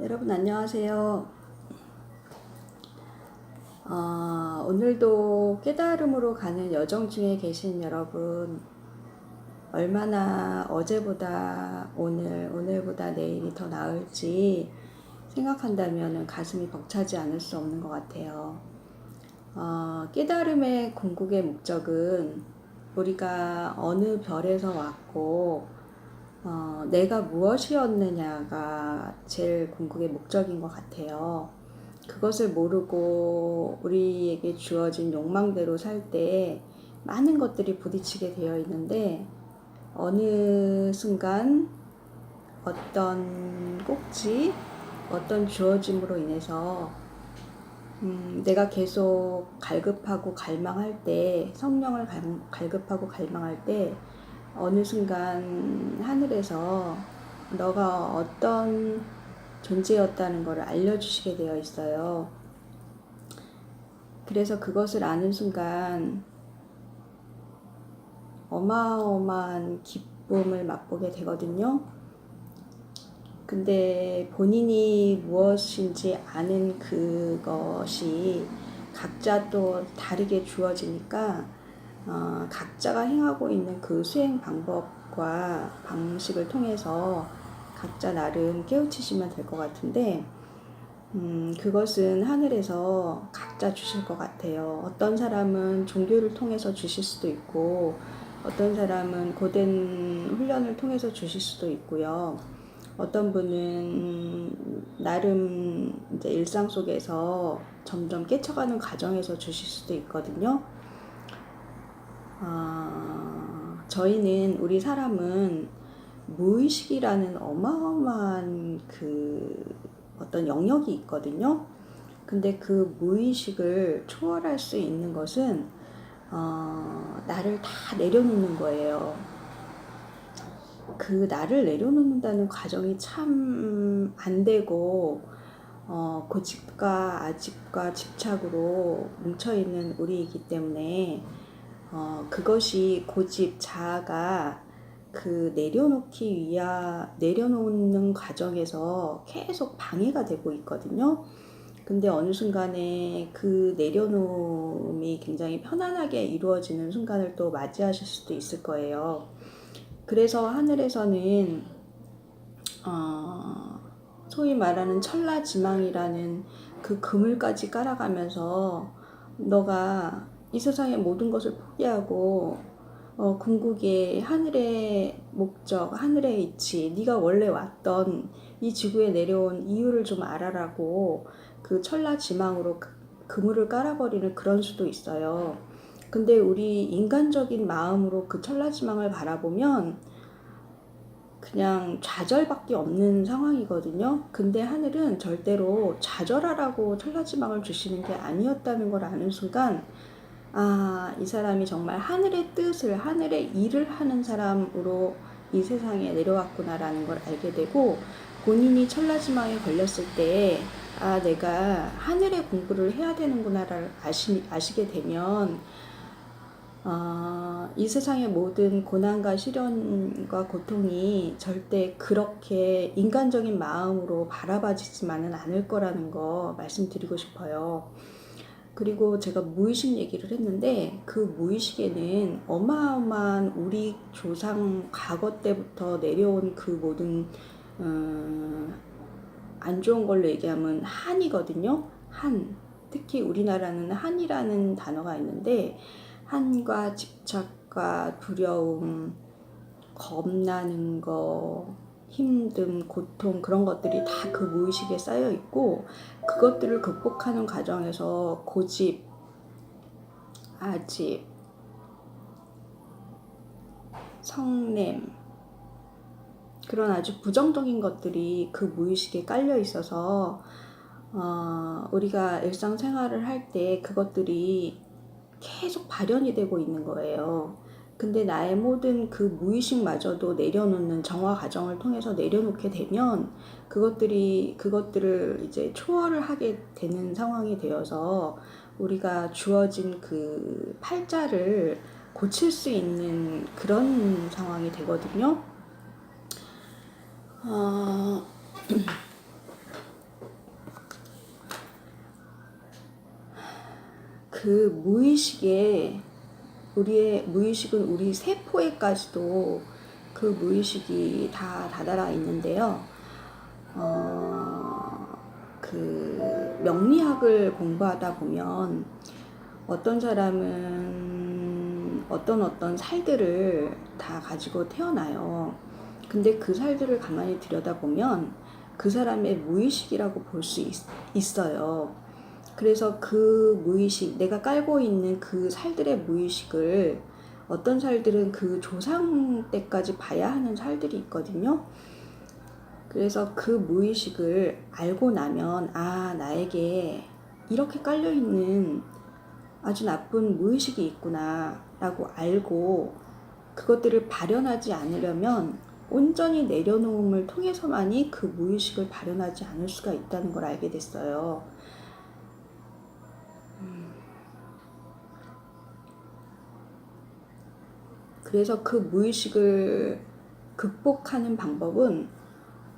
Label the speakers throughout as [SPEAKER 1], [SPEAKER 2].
[SPEAKER 1] 여러분 안녕하세요. 오늘도 깨달음으로 가는 여정 중에 계신 여러분, 얼마나 어제보다 오늘보다 내일이 더 나을지 생각한다면 가슴이 벅차지 않을 수 없는 것 같아요. 깨달음의 궁극의 목적은 우리가 어느 별에서 왔고 내가 무엇이었느냐가 제일 궁극의 목적인 것 같아요. 그것을 모르고 우리에게 주어진 욕망대로 살 때 많은 것들이 부딪히게 되어 있는데, 어느 순간 어떤 꼭지, 어떤 주어짐으로 인해서 내가 계속 갈급하고 갈망할 때, 성령을 갈급하고 갈망할 때 어느 순간 하늘에서 너가 어떤 존재였다는 것을 알려주시게 되어 있어요. 그래서 그것을 아는 순간 어마어마한 기쁨을 맛보게 되거든요. 근데 본인이 무엇인지 아는 그것이 각자 또 다르게 주어지니까 각자가 행하고 있는 그 수행 방법과 방식을 통해서 각자 나름 깨우치시면 될 것 같은데, 그것은 하늘에서 각자 주실 것 같아요. 어떤 사람은 종교를 통해서 주실 수도 있고, 어떤 사람은 고된 훈련을 통해서 주실 수도 있고요. 어떤 분은 나름 이제 일상 속에서 점점 깨쳐가는 과정에서 주실 수도 있거든요. 저희는, 우리 사람은 무의식이라는 어마어마한 어떤 영역이 있거든요. 근데 그 무의식을 초월할 수 있는 것은 나를 다 내려놓는 거예요. 그 나를 내려놓는다는 과정이 참 안 되고, 고집과 아집과 집착으로 뭉쳐있는 우리이기 때문에 그것이 고집, 자아가 내려놓는 과정에서 계속 방해가 되고 있거든요. 근데 어느 순간에 그 내려놓음이 굉장히 편안하게 이루어지는 순간을 또 맞이하실 수도 있을 거예요. 그래서 하늘에서는 소위 말하는 천라지망이라는 그 그물까지 깔아가면서 너가 이 세상의 모든 것을 포기하고 궁극의 하늘의 목적, 하늘의 이치, 네가 원래 왔던 이 지구에 내려온 이유를 좀 알아라고 그 천라지망으로 그물을 깔아버리는 그런 수도 있어요. 근데 우리 인간적인 마음으로 그 천라지망을 바라보면 그냥 좌절밖에 없는 상황이거든요. 근데 하늘은 절대로 좌절하라고 천라지망을 주시는 게 아니었다는 걸 아는 순간, 이 사람이 정말 하늘의 뜻을, 하늘의 일을 하는 사람으로 이 세상에 내려왔구나라는 걸 알게 되고, 본인이 천라지망에 걸렸을 때 내가 하늘의 공부를 해야 되는구나를 아시게 되면 이 세상의 모든 고난과 시련과 고통이 절대 그렇게 인간적인 마음으로 바라봐지지만은 않을 거라는 거 말씀드리고 싶어요. 그리고 제가 무의식 얘기를 했는데, 그 무의식에는 어마어마한 우리 조상 과거 때부터 내려온 그 모든 안 좋은 걸로 얘기하면 한이거든요. 특히 우리나라는 한이라는 단어가 있는데, 한과 집착과 두려움, 겁나는 거, 힘듦, 고통, 그런 것들이 다 그 무의식에 쌓여 있고, 그것들을 극복하는 과정에서 고집, 아집, 성냄, 그런 아주 부정적인 것들이 그 무의식에 깔려 있어서 우리가 일상생활을 할 때 그것들이 계속 발현이 되고 있는 거예요. 근데 나의 모든 그 무의식마저도 내려놓는 정화 과정을 통해서 내려놓게 되면 그것들을 이제 초월을 하게 되는 상황이 되어서 우리가 주어진 그 팔자를 고칠 수 있는 그런 상황이 되거든요. 그 무의식에, 우리의 무의식은 우리 세포에까지도 그 무의식이 다 다다라 있는데요. 그 명리학을 공부하다 보면 어떤 사람은 어떤 살들을 다 가지고 태어나요. 근데 그 살들을 가만히 들여다보면 그 사람의 무의식이라고 볼 수 있어요. 그래서 그 무의식, 내가 깔고 있는 그 살들의 무의식을 어떤 살들은 그 조상 때까지 봐야 하는 살들이 있거든요. 그래서 그 무의식을 알고 나면, 아, 나에게 이렇게 깔려있는 아주 나쁜 무의식이 있구나 라고 알고 그것들을 발현하지 않으려면 온전히 내려놓음을 통해서만이 그 무의식을 발현하지 않을 수가 있다는 걸 알게 됐어요. 그래서 그 무의식을 극복하는 방법은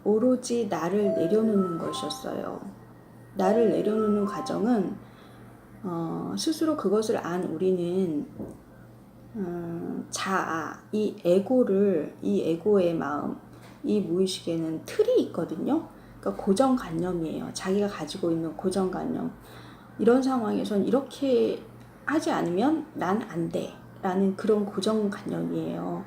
[SPEAKER 1] 오로지 나를 내려놓는 것이었어요. 나를 내려놓는 과정은 스스로 그것을 안 우리는 자아, 이 에고의 마음, 이 무의식에는 틀이 있거든요. 그러니까 고정관념이에요. 자기가 가지고 있는 고정관념. 이런 상황에선 이렇게 하지 않으면 난 안 돼 라는 그런 고정관념이에요.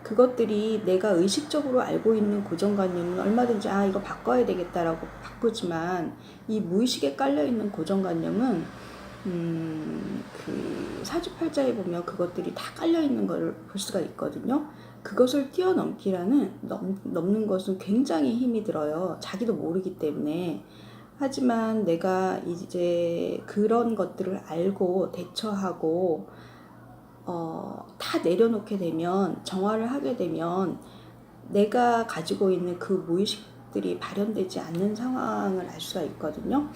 [SPEAKER 1] 그것들이 내가 의식적으로 알고 있는 고정관념은 얼마든지 이거 바꿔야 되겠다라고 바꾸지만, 이 무의식에 깔려있는 고정관념은 그 사주팔자에 보면 그것들이 다 깔려있는 걸 볼 수가 있거든요. 그것을 넘는 것은 굉장히 힘이 들어요. 자기도 모르기 때문에. 하지만 내가 이제 그런 것들을 알고 대처하고 다 내려놓게 되면, 정화를 하게 되면 내가 가지고 있는 그 무의식들이 발현되지 않는 상황을 알 수가 있거든요.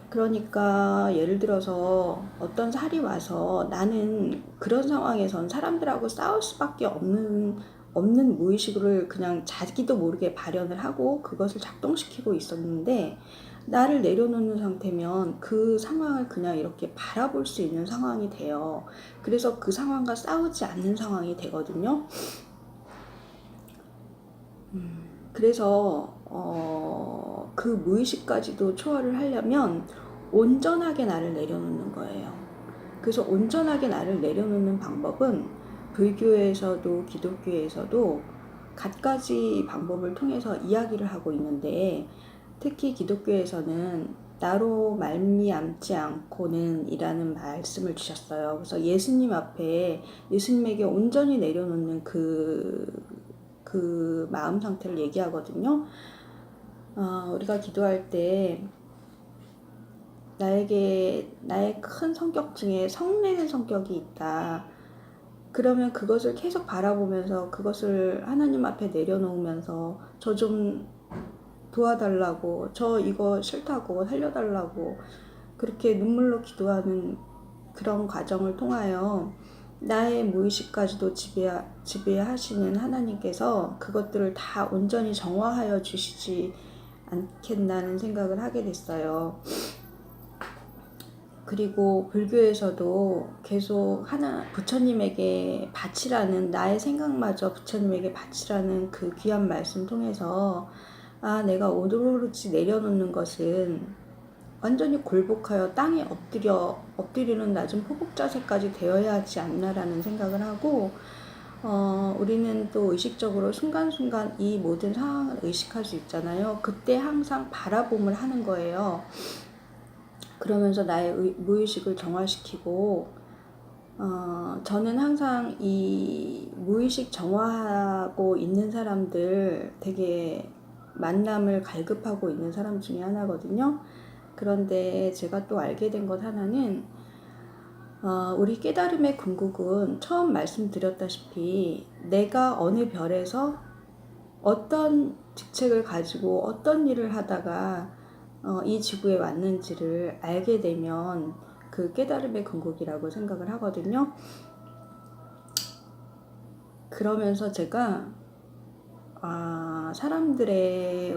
[SPEAKER 1] 그러니까 예를 들어서 어떤 살이 와서 나는 그런 상황에선 사람들하고 싸울 수밖에 없는 무의식을 그냥 자기도 모르게 발현을 하고 그것을 작동시키고 있었는데, 나를 내려놓는 상태면 그 상황을 그냥 이렇게 바라볼 수 있는 상황이 돼요. 그래서 그 상황과 싸우지 않는 상황이 되거든요. 그래서 그 무의식까지도 초월을 하려면 온전하게 나를 내려놓는 거예요. 그래서 온전하게 나를 내려놓는 방법은 불교에서도 기독교에서도 갖가지 방법을 통해서 이야기를 하고 있는데, 특히 기독교에서는 나로 말미암지 않고는 이라는 말씀을 주셨어요. 그래서 예수님 앞에, 예수님에게 온전히 내려놓는 그 마음 상태를 얘기하거든요. 우리가 기도할 때 나의 큰 성격 중에 성내는 성격이 있다. 그러면 그것을 계속 바라보면서 그것을 하나님 앞에 내려놓으면서 저 좀 도와달라고, 저 이거 싫다고 살려달라고 그렇게 눈물로 기도하는 그런 과정을 통하여 나의 무의식까지도 지배하시는 하나님께서 그것들을 다 온전히 정화하여 주시지 않겠나는 생각을 하게 됐어요. 그리고 불교에서도 계속 부처님에게 바치라는, 나의 생각마저 부처님에게 바치라는 그 귀한 말씀 통해서, 내가 오로지 내려놓는 것은 완전히 굴복하여 땅에 엎드리는 낮은 포복자세까지 되어야 하지 않나라는 생각을 하고, 우리는 또 의식적으로 순간순간 이 모든 상황을 의식할 수 있잖아요. 그때 항상 바라봄을 하는 거예요. 그러면서 나의 무의식을 정화시키고, 저는 항상 이 무의식 정화하고 있는 사람들 되게 만남을 갈급하고 있는 사람 중에 하나거든요. 그런데 제가 또 알게 된 것 하나는, 우리 깨달음의 궁극은 처음 말씀드렸다시피 내가 어느 별에서 어떤 직책을 가지고 어떤 일을 하다가 이 지구에 왔는지를 알게 되면 그 깨달음의 궁극이라고 생각을 하거든요. 그러면서 제가 사람들의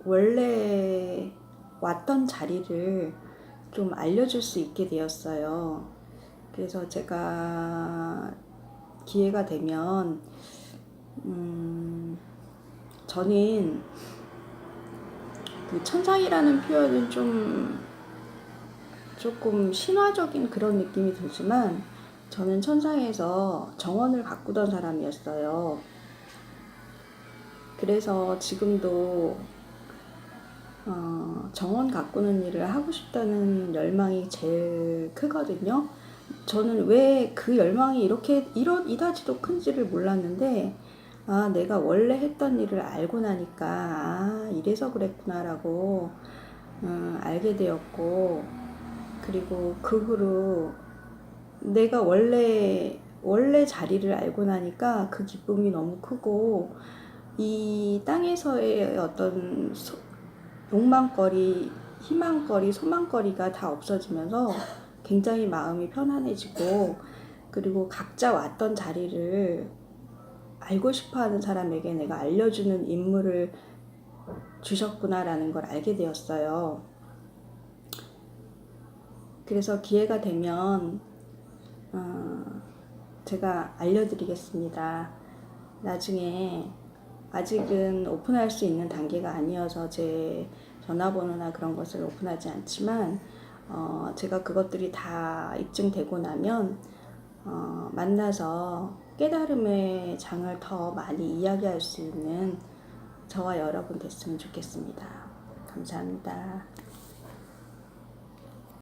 [SPEAKER 1] 원래 왔던 자리를 좀 알려줄 수 있게 되었어요. 그래서 제가 기회가 되면 저는 그 천상이라는 표현은 조금 신화적인 그런 느낌이 들지만 저는 천상에서 정원을 가꾸던 사람이었어요. 그래서 지금도 정원 가꾸는 일을 하고 싶다는 열망이 제일 크거든요. 저는 왜 그 열망이 이다지도 큰지를 몰랐는데, 내가 원래 했던 일을 알고 나니까, 이래서 그랬구나라고, 알게 되었고, 그리고 그 후로 내가 원래 자리를 알고 나니까 그 기쁨이 너무 크고, 이 땅에서의 어떤 욕망거리, 희망거리, 소망거리가 다 없어지면서 굉장히 마음이 편안해지고, 그리고 각자 왔던 자리를 알고 싶어 하는 사람에게 내가 알려주는 임무를 주셨구나라는 걸 알게 되었어요. 그래서 기회가 되면 제가 알려드리겠습니다. 나중에 아직은 오픈할 수 있는 단계가 아니어서 제 전화번호나 그런 것을 오픈하지 않지만 제가 그것들이 다 입증되고 나면 만나서 깨달음의 장을 더 많이 이야기할 수 있는 저와 여러분 됐으면 좋겠습니다. 감사합니다.